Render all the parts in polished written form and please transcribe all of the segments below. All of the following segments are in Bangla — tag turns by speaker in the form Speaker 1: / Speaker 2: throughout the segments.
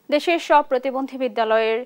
Speaker 1: দেশের সব প্রতিবন্ধী বিদ্যালয়ের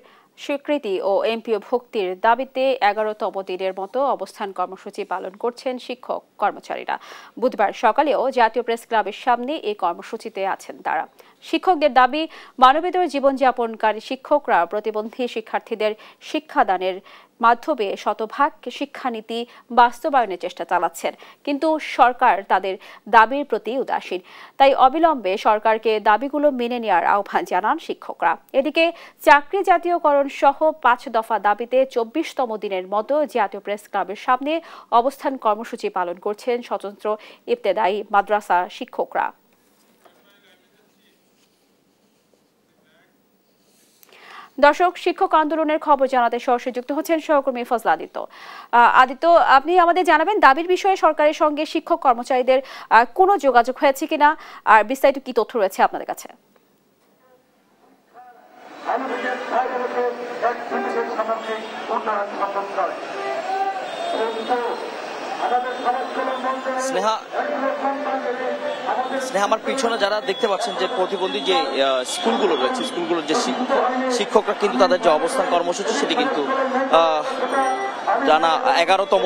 Speaker 1: স্বীকৃতি ও এমপিও ভুক্তির দাবিতে 11তম দিনের মতো অবস্থান কর্মসূচি পালন করছেন শিক্ষক কর্মচারীরা। বুধবার সকালেও জাতীয় প্রেস ক্লাবের সামনে এই কর্মসূচিতে আছেন তারা। শিক্ষকদের দাবি, মানবেতর জীবনযাপনকারী শিক্ষকরা প্রতিবন্ধী শিক্ষার্থীদের শিক্ষাদানের মাধ্যমে শতভাগ শিক্ষানীতি বাস্তবায়নের চেষ্টা চালাচ্ছেন, কিন্তু সরকার তাদের দাবির প্রতি উদাসীন। তাই অবিলম্বে সরকারকে দাবিগুলো মেনে নেওয়ার আহ্বান জানান শিক্ষকরা। এদিকে চাকরি জাতীয়করণ সহ 5 দফা দাবিতে 24তম দিনের মতো জাতীয় প্রেস ক্লাবের সামনে অবস্থান কর্মসূচি পালন করছেন স্বতন্ত্র ইবতেদায়ী মাদ্রাসা শিক্ষকরা। দর্শক, শিক্ষক আন্দোলনের খবর জানাতে সরাসরি যুক্ত হচ্ছেন সহকর্মী ফজল আদিত্য। আদিত্য, আপনি আমাদের জানাবেন দাবির বিষয়ে সরকারের সঙ্গে শিক্ষক কর্মচারীদের কোনো যোগাযোগ হয়েছে কিনা, আর বিস্তারিত কি তথ্য রয়েছে আপনাদের কাছে?
Speaker 2: স্নেহা, আমার পিছনে যারা দেখতে পাচ্ছেন যে প্রতিবন্ধী যে স্কুলগুলো রয়েছে, স্কুলগুলোর যে শিক্ষকরা কিন্তু তাদের যে অবস্থান কর্মসূচি সেটি কিন্তু টানা 11তম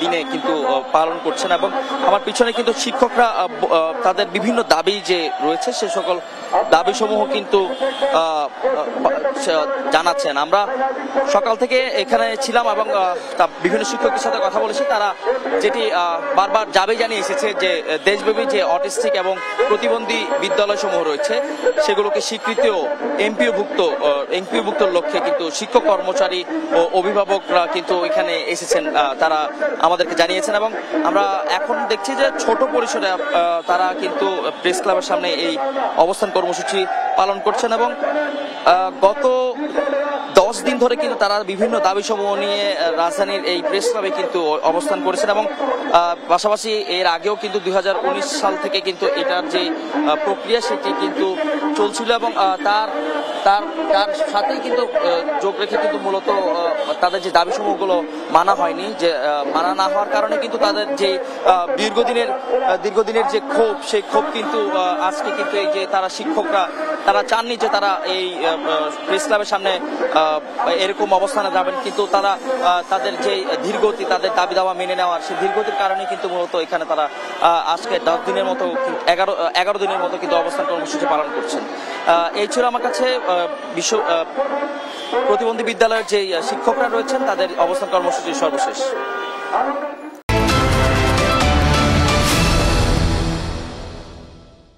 Speaker 2: দিনে কিন্তু পালন করছেন। এবং আমার পিছনে কিন্তু শিক্ষকরা তাদের বিভিন্ন দাবি যে রয়েছে সে সকল দাবি সমূহ কিন্তু জানাচ্ছেন। আমরা সকাল থেকে এখানে ছিলাম এবং বিভিন্ন শিক্ষকের সাথে কথা বলেছি। তারা যেটি বারবার দাবি জানিয়ে এসেছে যে দেশব্যাপী যে অটিস্টিক এবং প্রতিবন্ধী বিদ্যালয় সমূহ রয়েছে সেগুলোকে স্বীকৃতি ও এমপিওভুক্ত লক্ষ্যে কিন্তু শিক্ষক কর্মচারী ও অভিভাবকরা কিন্তু এখানে এসেছেন, তারা আমাদেরকে জানিয়েছেন। এবং আমরা এখন দেখছি যে ছোট পরিসরে তারা কিন্তু প্রেস ক্লাবের সামনে এই অবস্থান কর্মসূচি পালন করছেন। এবং গত 10 দিন ধরে কিন্তু তারা বিভিন্ন দাবি সমূহ নিয়ে রাজধানীর এই প্রেস ক্লাবে কিন্তু অবস্থান করেছেন। এবং পাশাপাশি এর আগেও কিন্তু 2019 সাল থেকে কিন্তু এটার যে প্রক্রিয়া সেটি কিন্তু চলছিল। এবং তার সাথেই কিন্তু যোগ রেখে কিন্তু মূলত তাদের যে দাবি সমূহগুলো মানা হয়নি, যে মানা না হওয়ার কারণে কিন্তু তাদের যে দীর্ঘদিনের যে ক্ষোভ, সেই ক্ষোভ কিন্তু আজকে কিন্তু এই যে তারা শিক্ষকরা তারা চাননি যে তারা এই প্রেস ক্লাবের সামনে এরকম অবস্থানে যাবেন, কিন্তু তারা তাদের যে ধীরগতি, তাদের দাবি দাওয়া মেনে নেওয়ার সেই ধীরগতির কারণে কিন্তু মূলত এখানে তারা আজকে 10 দিনের মতো 11 দিনের মতো কিন্তু অবস্থান কর্মসূচি পালন করছেন। এই ছিল আমার কাছে প্রতিবন্ধী বিদ্যালয়ের যে শিক্ষকরা রয়েছেন তাদের অবস্থান কর্মসূচির সর্বশেষ।